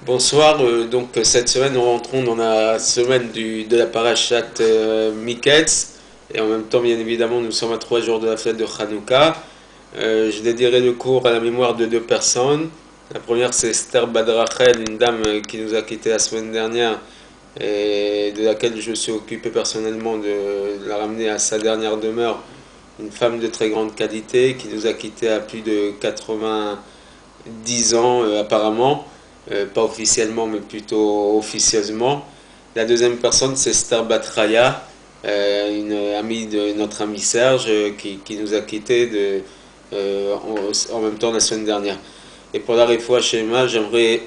Bonsoir, donc cette semaine nous rentrons dans la semaine de la parashat Miketz et en même temps bien évidemment nous sommes à 3 jours de la fête de Hanouka. Je dédierai le cours à la mémoire de deux personnes. La première c'est Esther Badrachel, une dame qui nous a quittés la semaine dernière et de laquelle je suis occupé personnellement de la ramener à sa dernière demeure. Une femme de très grande qualité qui nous a quittés à plus de 90 ans apparemment. Pas officiellement mais plutôt officieusement. La deuxième personne c'est Esther Batraya, une amie de notre ami Serge qui nous a quittés en même temps la semaine dernière. Et pour la Refoua Shema, j'aimerais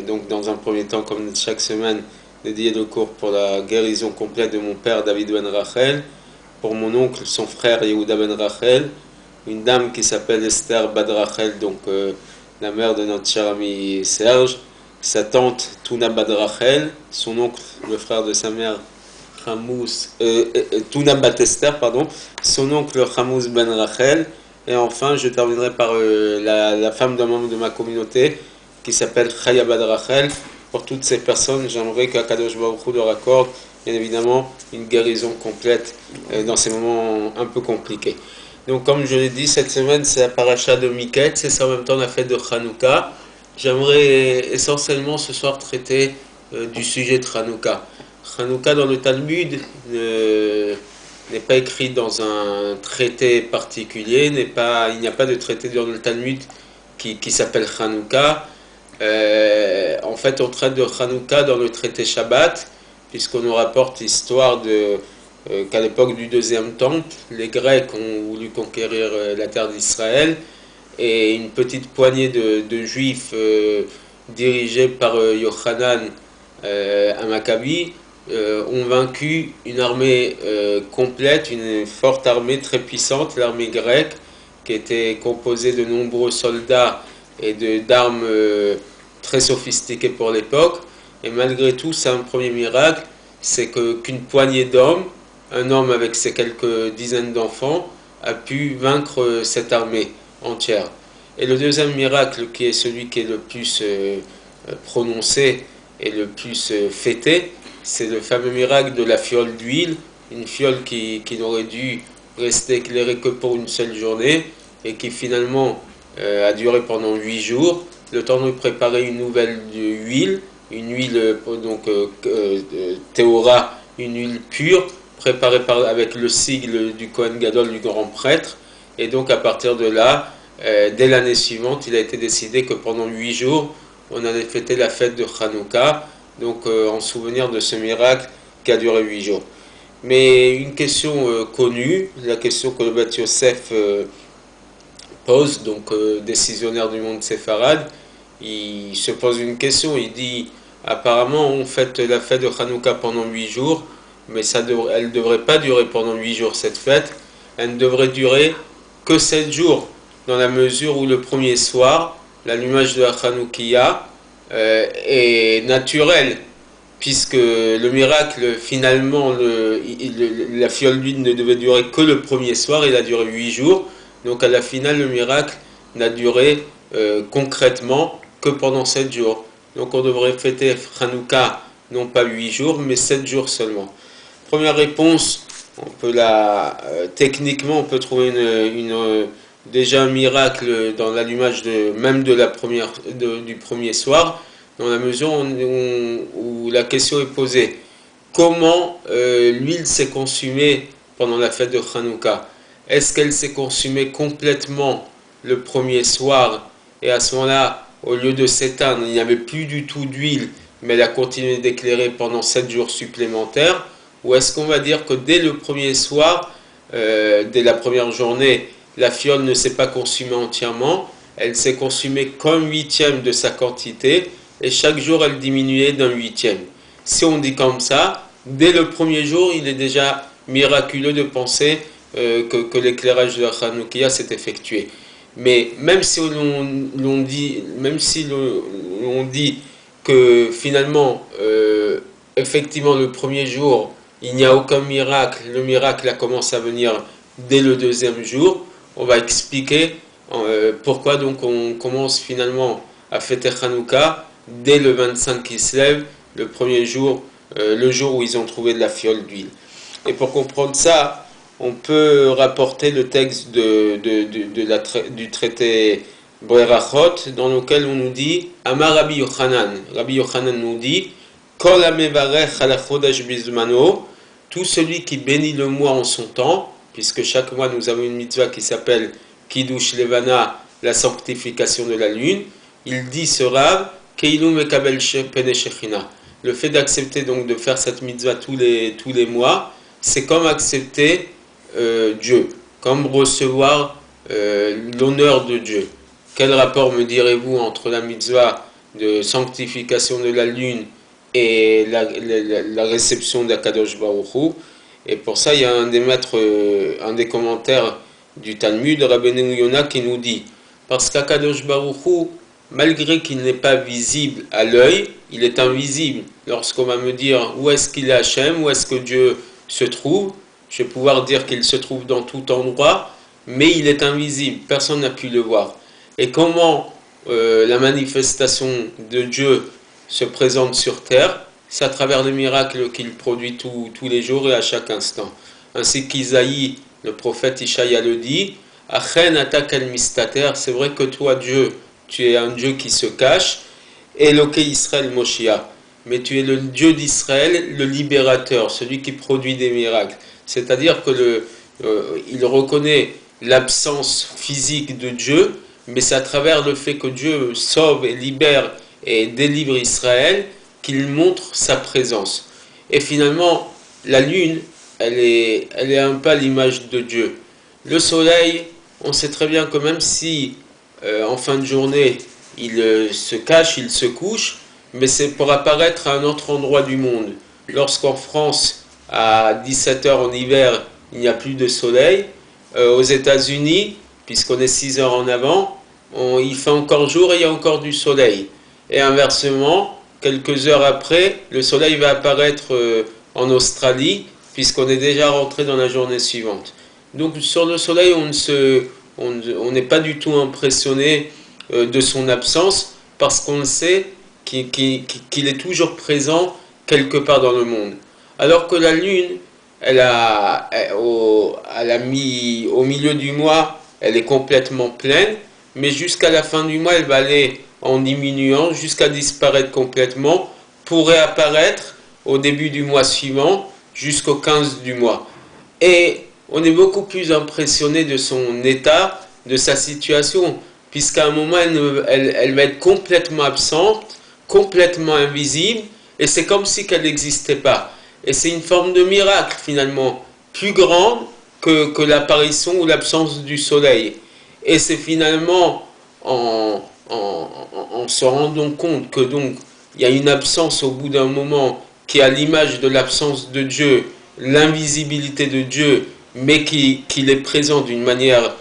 donc dans un premier temps, comme chaque semaine, dédier le cours pour la guérison complète de mon père David Ben Rachel, pour mon oncle, son frère Yehuda Ben Rachel, une dame qui s'appelle Esther Badrachel, donc la mère de notre cher ami Serge, sa tante Tuna Badrachel, son oncle, le frère de sa mère Tuna Batester, pardon, son oncle Hamous Ben Rachel, et enfin je terminerai par la femme d'un membre de ma communauté qui s'appelle Chaya Badrachel. Pour toutes ces personnes, j'aimerais qu'Akadosh Baruch Hu leur accorde bien évidemment une guérison complète dans ces moments un peu compliqués. Donc comme je l'ai dit, cette semaine c'est la paracha de Miketz, c'est en même temps la fête de Hanouka. J'aimerais essentiellement ce soir traiter du sujet de Hanouka. Hanouka dans le Talmud n'est pas écrit dans un traité particulier, il n'y a pas de traité dans le Talmud qui s'appelle Hanouka. En fait, on traite de Hanouka dans le traité Shabbat, puisqu'on nous rapporte l'histoire qu'à l'époque du deuxième temple, les Grecs ont voulu conquérir la terre d'Israël, et une petite poignée de Juifs dirigés par Yochanan à Maccabi ont vaincu une armée complète, une forte armée très puissante, l'armée grecque, qui était composée de nombreux soldats et d'armes très sophistiquées pour l'époque. Et malgré tout, c'est un premier miracle, c'est qu'une poignée d'hommes, un homme avec ses quelques dizaines d'enfants, a pu vaincre cette armée entière. Et le deuxième miracle, qui est celui qui est le plus prononcé et le plus fêté, c'est le fameux miracle de la fiole d'huile, une fiole qui n'aurait dû rester éclairée que pour une seule journée et qui finalement a duré pendant 8 jours, le temps de préparer une nouvelle huile, une huile donc Théora, une huile pure, préparée avec le sigle du Kohen Gadol, du grand prêtre. Et donc à partir de là, dès l'année suivante, il a été décidé que pendant 8 jours, on allait fêter la fête de Hanouka, donc en souvenir de ce miracle qui a duré 8 jours. Mais une question connue, la question que le Bat Yosef pose, donc décisionnaire du monde séfarade, il se pose une question, il dit apparemment on fête la fête de Hanouka pendant 8 jours, mais elle ne devrait pas durer pendant 8 jours cette fête, elle ne devrait durer que 7 jours, dans la mesure où le premier soir, l'allumage de la Hanoukia est naturel, puisque le miracle, finalement, la fiole d'huile ne devait durer que le premier soir, il a duré 8 jours, donc à la finale, le miracle n'a duré concrètement que pendant 7 jours. Donc on devrait fêter Hanouka non pas 8 jours, mais 7 jours seulement. Première réponse, techniquement, on peut trouver déjà un miracle dans l'allumage même du premier soir, dans la mesure où la question est posée. Comment l'huile s'est consumée pendant la fête de Hanouka? Est-ce qu'elle s'est consumée complètement le premier soir et à ce moment-là, au lieu de s'éteindre, il n'y avait plus du tout d'huile, mais elle a continué d'éclairer pendant 7 jours supplémentaires? Ou est-ce qu'on va dire que dès le premier soir, dès la première journée, la fiole ne s'est pas consumée entièrement, elle s'est consumée qu'un huitième de sa quantité, et chaque jour elle diminuait d'un huitième. Si on dit comme ça, dès le premier jour, il est déjà miraculeux de penser que l'éclairage de la Hanoukia s'est effectué. Mais même si l'on dit que finalement, effectivement, le premier jour, il n'y a aucun miracle, le miracle a commencé à venir dès le deuxième jour, on va expliquer pourquoi donc on commence finalement à fêter Hanouka dès le 25 qui se lève, le premier jour, le jour où ils ont trouvé de la fiole d'huile. Et pour comprendre ça, on peut rapporter le texte du traité Brerachot, dans lequel on nous dit, Amar Rabbi Yochanan. Rabbi Yochanan nous dit, Kol hamevarech ala chodesh bizmano, tout celui qui bénit le mois en son temps, puisque chaque mois nous avons une mitzvah qui s'appelle Kiddush Levana, la sanctification de la lune, il dit ce Rav, Keilu mekabel pene shechina. Le fait d'accepter donc de faire cette mitzvah tous les mois, c'est comme accepter Dieu, comme recevoir l'honneur de Dieu. Quel rapport me direz-vous entre la mitzvah de sanctification de la lune et la réception d'Akadosh Baruch Hu? Et pour ça, il y a un des maîtres, un des commentaires du Talmud, Rabbeinu Yonah, qui nous dit, parce qu'Akadosh Baruch Hu, malgré qu'il n'est pas visible à l'œil, il est invisible. Lorsqu'on va me dire où est-ce qu'il est Hachem, où est-ce que Dieu se trouve, je vais pouvoir dire qu'il se trouve dans tout endroit, mais il est invisible, personne n'a pu le voir. Et comment la manifestation de Dieu se présente sur terre? C'est à travers les miracles qu'il produit tous les jours et à chaque instant. Ainsi qu'Isaïe, le prophète Ishaïa le dit, Achen atak el mistater, c'est vrai que toi Dieu, tu es un Dieu qui se cache, Eloke Israël Moshiach, mais tu es le Dieu d'Israël, le libérateur, celui qui produit des miracles. C'est-à-dire que il reconnaît l'absence physique de Dieu, mais c'est à travers le fait que Dieu sauve et libère et délivre Israël qu'il montre sa présence. Et finalement, la lune, elle est un peu à l'image de Dieu. Le soleil, on sait très bien que même si en fin de journée, il se cache, il se couche, mais c'est pour apparaître à un autre endroit du monde. Lorsqu'en France, à 17h en hiver, il n'y a plus de soleil, aux États-Unis, puisqu'on est 6 heures en avant, il fait encore jour et il y a encore du soleil. Et inversement, quelques heures après, le soleil va apparaître en Australie, puisqu'on est déjà rentré dans la journée suivante. Donc sur le soleil, on n'est pas du tout impressionné de son absence, parce qu'on sait qu'il est toujours présent quelque part dans le monde. Alors que la lune, au milieu du mois, elle est complètement pleine, mais jusqu'à la fin du mois, elle va aller en diminuant jusqu'à disparaître complètement pour réapparaître au début du mois suivant jusqu'au 15 du mois. Et on est beaucoup plus impressionné de son état, de sa situation, puisqu'à un moment, elle va être complètement absente, complètement invisible, et c'est comme si qu'elle n'existait pas. Et c'est une forme de miracle, finalement, plus grande que l'apparition ou l'absence du soleil. Et c'est finalement en se rendant compte que donc il y a une absence au bout d'un moment qui est à l'image de l'absence de Dieu, l'invisibilité de Dieu, mais qu'il est présent d'une manière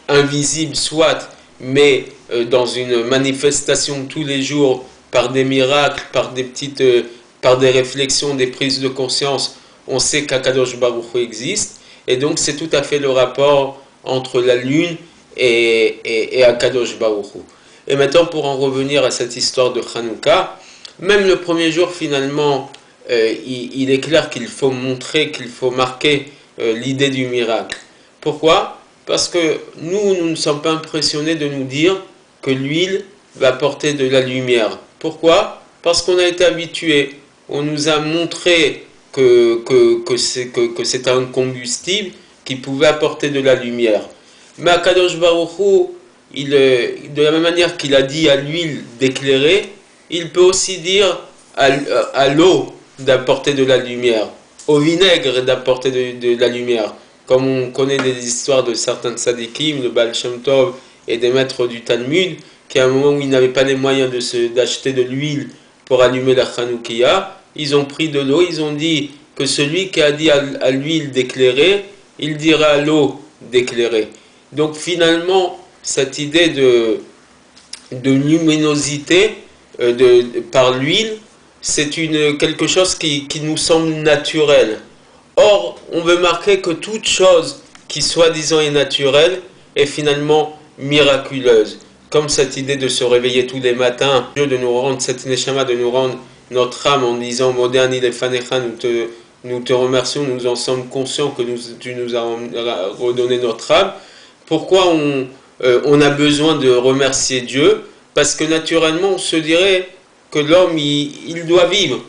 invisible soit, mais dans une manifestation tous les jours par des miracles, par des réflexions, des prises de conscience, on sait qu'Akadosh Baruch Hu existe, et donc c'est tout à fait le rapport entre la lune et Akadosh Baruch Hu. Et maintenant, pour en revenir à cette histoire de Hanouka, même le premier jour, finalement, il est clair qu'il faut montrer, qu'il faut marquer l'idée du miracle. Pourquoi? Parce que nous ne sommes pas impressionnés de nous dire que l'huile va apporter de la lumière. Pourquoi? Parce qu'on a été habitués. On nous a montré que c'est un combustible qui pouvait apporter de la lumière. Mais Akadosh Baruch Hu, de la même manière qu'il a dit à l'huile d'éclairer, il peut aussi dire à l'eau d'apporter de la lumière, au vinaigre d'apporter de la lumière. Comme on connaît des histoires de certains tzadikim, le Baal Shem Tov et des maîtres du Talmud, qu'à un moment où ils n'avaient pas les moyens d'acheter de l'huile pour allumer la Chanoukia, ils ont pris de l'eau, ils ont dit que celui qui a dit à l'huile d'éclairer, il dira à l'eau d'éclairer. Donc finalement, cette idée de luminosité par l'huile, c'est quelque chose qui nous semble naturel. Or, on veut marquer que toute chose qui soi-disant est naturelle est finalement miraculeuse. comme cette idée de se réveiller tous les matins, de nous rendre cette neshama, de nous rendre notre âme en disant Modéani lefanecha, nous te remercions, nous en sommes conscients que tu nous as redonné notre âme. Pourquoi on a besoin de remercier Dieu? Parce que naturellement, on se dirait que l'homme, il doit vivre.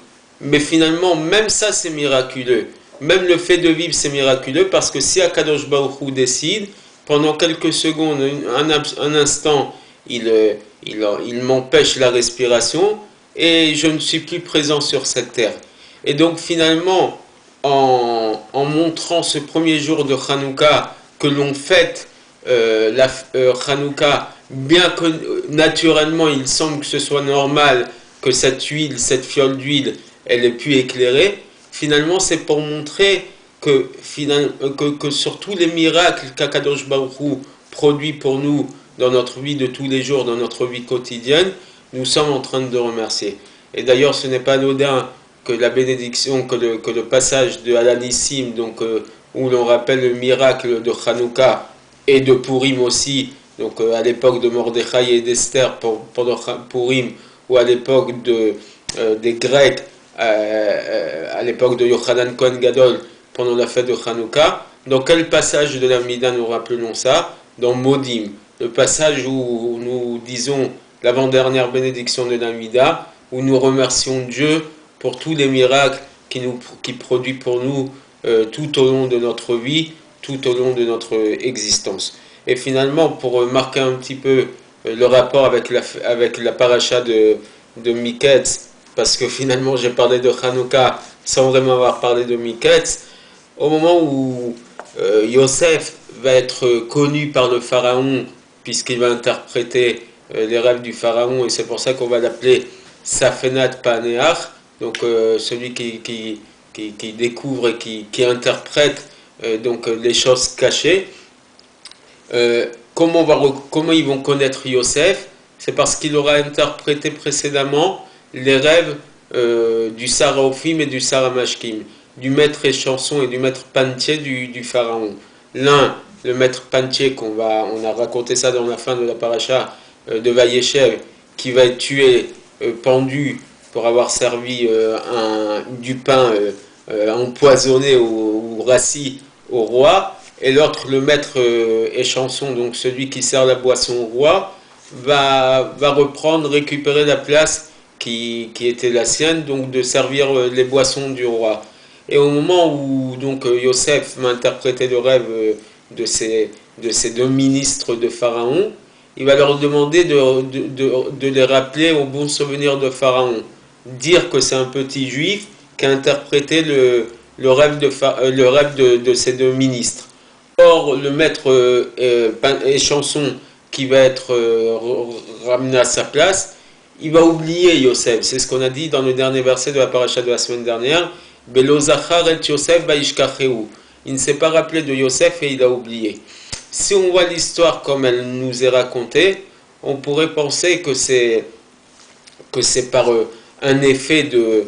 Mais finalement, même ça, c'est miraculeux. Même le fait de vivre, c'est miraculeux, parce que si Akadosh Baruch Hu décide, pendant quelques secondes, un instant, il m'empêche la respiration, et je ne suis plus présent sur cette terre. Et donc finalement, en montrant ce premier jour de Hanouka, que l'on fête la Hanouka, bien que naturellement il semble que ce soit normal que cette huile, cette fiole d'huile, elle ait pu éclairer, finalement c'est pour montrer que sur tous les miracles qu'Akadosh Baruch Hu produit pour nous dans notre vie de tous les jours, dans notre vie quotidienne, nous sommes en train de remercier. Et d'ailleurs ce n'est pas anodin que la bénédiction, que le passage de Alanissim, donc où l'on rappelle le miracle de Hanouka et de Purim aussi, donc à l'époque de Mordechai et d'Esther pendant Purim, ou à l'époque des Grecs, à l'époque de Yochanan Kohen Gadol, pendant la fête de Hanouka. Dans quel passage de la Mida nous rappelons ça? Dans Modim, le passage où nous disons l'avant-dernière bénédiction de la Mida, où nous remercions Dieu pour tous les miracles qui produit pour nous tout au long de notre vie, tout au long de notre existence. Et finalement, pour marquer un petit peu le rapport avec la paracha de Miketz, parce que finalement j'ai parlé de Hanouka sans vraiment avoir parlé de Miketz, au moment où Yosef va être connu par le pharaon, puisqu'il va interpréter les rêves du pharaon, et c'est pour ça qu'on va l'appeler Safenat Paneach, donc celui qui découvre et qui interprète donc les choses cachées. Comment ils vont connaître Yosef? C'est parce qu'il aura interprété précédemment les rêves du Saraophim et du Saramashkim, du maître échanson et du maître pantier du pharaon. L'un, le maître pantier, on a raconté ça dans la fin de la paracha de Vayeshev, qui va être tué, pendu, pour avoir servi du pain empoisonné ou rassis au roi, et l'autre, le maître échanson, donc celui qui sert la boisson au roi, va récupérer la place qui était la sienne, donc de servir les boissons du roi. Et au moment où donc Yosef va interpréter le rêve de ces deux ministres de Pharaon, il va leur demander de les rappeler au bon souvenir de Pharaon. Dire que c'est un petit juif qui a interprété le rêve de ces deux ministres. Or, le maître échanson qui va être ramené à sa place, il va oublier Yosef. C'est ce qu'on a dit dans le dernier verset de la paracha de la semaine dernière. Belo zachar et Yosef vaishkacheu. Il ne s'est pas rappelé de Yosef et il a oublié. Si on voit l'histoire comme elle nous est racontée, on pourrait penser que c'est par un effet de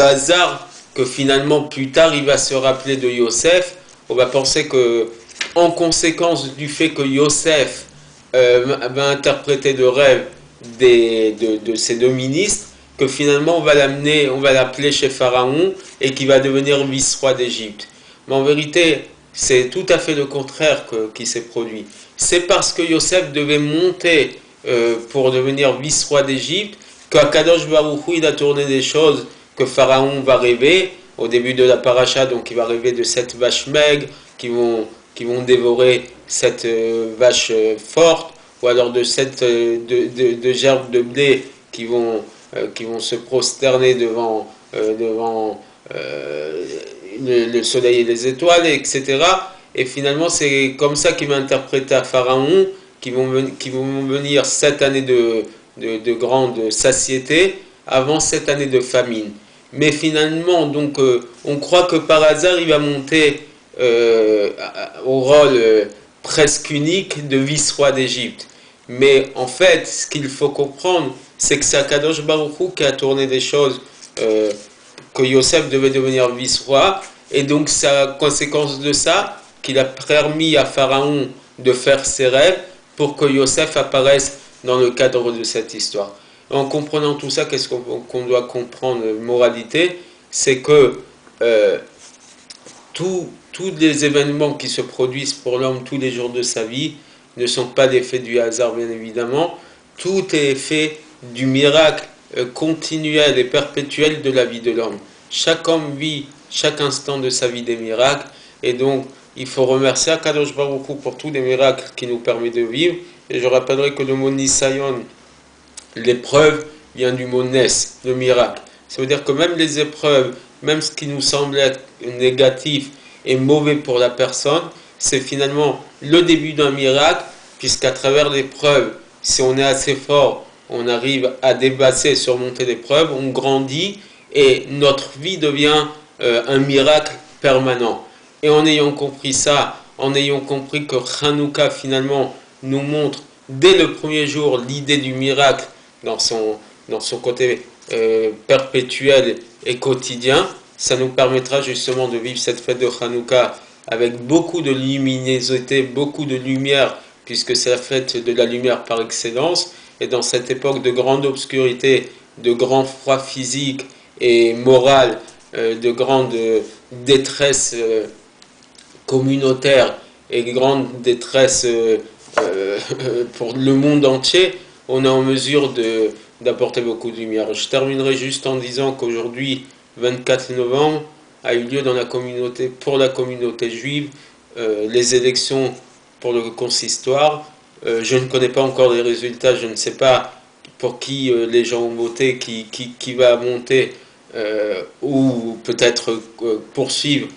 hasard que finalement plus tard il va se rappeler de Yosef. On va penser que en conséquence du fait que Yosef va interpréter le rêve de ces deux ministres, que finalement on va l'appeler chez Pharaon et qui va devenir vice-roi d'Égypte. Mais en vérité, c'est tout à fait le contraire qui s'est produit. C'est parce que Yosef devait monter pour devenir vice-roi d'Égypte qu'Akadosh Baruch Hu, il a tourné des choses que Pharaon va rêver au début de la paracha. Donc il va rêver de 7 vaches maigres qui vont dévorer cette vache forte, ou alors de 7 de gerbes de blé qui vont se prosterner devant le soleil et les étoiles, etc. Et finalement, c'est comme ça qu'il va interpréter à Pharaon qui vont venir 7 années de grande satiété avant 7 années de famine. Mais finalement, donc, on croit que par hasard, il va monter au rôle presque unique de vice-roi d'Égypte. Mais en fait, ce qu'il faut comprendre, c'est que c'est Akadosh Baruch Hu qui a tourné des choses, que Yosef devait devenir vice-roi, et donc c'est à conséquence de ça qu'il a permis à Pharaon de faire ses rêves, pour que Yosef apparaisse dans le cadre de cette histoire. En comprenant tout ça, qu'est-ce qu'on doit comprendre, moralité, c'est que tous les événements qui se produisent pour l'homme tous les jours de sa vie ne sont pas l'effet du hasard, bien évidemment. Tout est effet du miracle continuel et perpétuel de la vie de l'homme. Chaque homme vit chaque instant de sa vie des miracles, et donc il faut remercier Akadosh Baruch Hu pour tous les miracles qui nous permettent de vivre. Et je rappellerai que le mot Nisayon, l'épreuve, vient du mot Nes, le miracle. Ça veut dire que même les épreuves, même ce qui nous semble être négatif et mauvais pour la personne, c'est finalement le début d'un miracle, puisqu'à travers l'épreuve, si on est assez fort, on arrive à dépasser, surmonter l'épreuve, on grandit et notre vie devient un miracle permanent. Et en ayant compris ça, en ayant compris que Hanouka finalement nous montre dès le premier jour l'idée du miracle dans son côté perpétuel et quotidien, ça nous permettra justement de vivre cette fête de Hanouka avec beaucoup de luminosité, beaucoup de lumière, puisque c'est la fête de la lumière par excellence. Et dans cette époque de grande obscurité, de grand froid physique et moral, de grande détresse communautaire et grande détresse pour le monde entier, on est en mesure d'apporter beaucoup de lumière. Je terminerai juste en disant qu'aujourd'hui, 24 novembre, a eu lieu dans la communauté, pour la communauté juive, les élections pour le consistoire. Je ne connais pas encore les résultats, je ne sais pas pour qui les gens ont voté, qui va monter ou peut-être poursuivre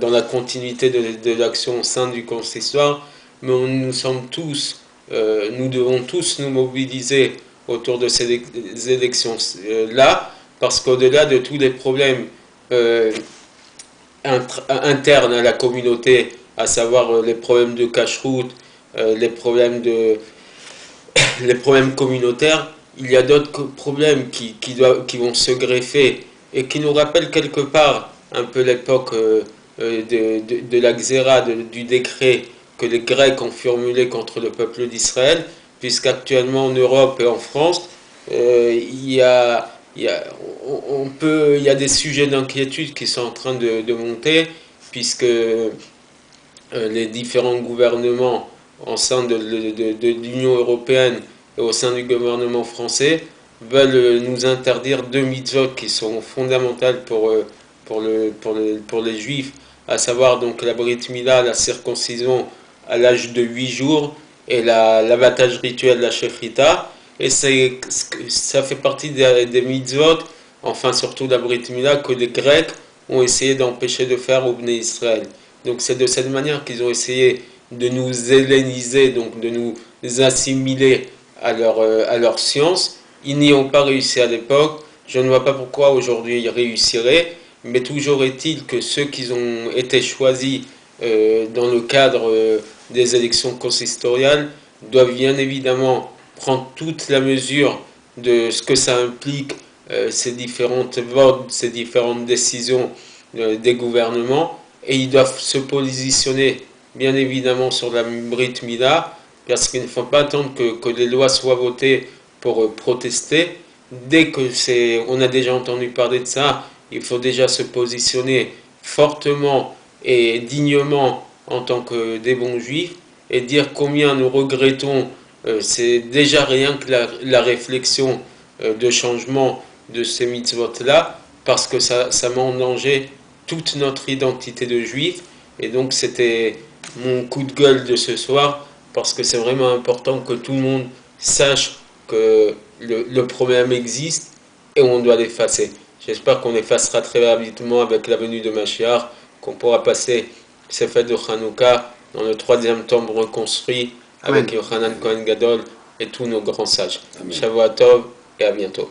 dans la continuité de l'action au sein du consistoire, mais nous sommes tous, nous devons tous nous mobiliser autour de ces élections-là, parce qu'au-delà de tous les problèmes internes à la communauté, à savoir les problèmes de cache-route, les problèmes communautaires, il y a d'autres problèmes qui vont se greffer et qui nous rappellent quelque part un peu l'époque de la xéra, du décret que les Grecs ont formulé contre le peuple d'Israël, puisqu'actuellement en Europe et en France, il y a des sujets d'inquiétude qui sont en train de monter, puisque les différents gouvernements au sein de l'Union européenne et au sein du gouvernement français veulent nous interdire deux mitzvot qui sont fondamentales pour les juifs, à savoir donc la Brit Mila, la circoncision à l'âge de 8 jours, et l'abattage rituel, la Shechrita. Et ça fait partie des mitzvot, enfin surtout la Brit Mila, que les Grecs ont essayé d'empêcher de faire au Bnei Israël. Donc c'est de cette manière qu'ils ont essayé de nous helléniser, donc de nous assimiler à leur science. Ils n'y ont pas réussi à l'époque. Je ne vois pas pourquoi aujourd'hui ils réussiraient, mais toujours est-il que ceux qui ont été choisis dans le cadre des élections consistoriales doivent bien évidemment prendre toute la mesure de ce que ça implique, ces différentes votes, ces différentes décisions des gouvernements, et ils doivent se positionner bien évidemment sur la Brit Mila, parce qu'il ne faut pas attendre que les lois soient votées pour protester. Dès que on a déjà entendu parler de ça, il faut déjà se positionner fortement et dignement en tant que des bons juifs et dire combien nous regrettons. C'est déjà rien que la réflexion de changement de ces mitzvot-là, parce que ça met en danger toute notre identité de juif. Et donc c'était mon coup de gueule de ce soir, parce que c'est vraiment important que tout le monde sache que le problème existe et on doit l'effacer. J'espère qu'on effacera très rapidement avec la venue de Mashiach, qu'on pourra passer ces fêtes de Hanouka dans le 3e temple reconstruit avec Yochanan Cohen Gadol et tous nos grands sages. Shavuot Tov et à bientôt.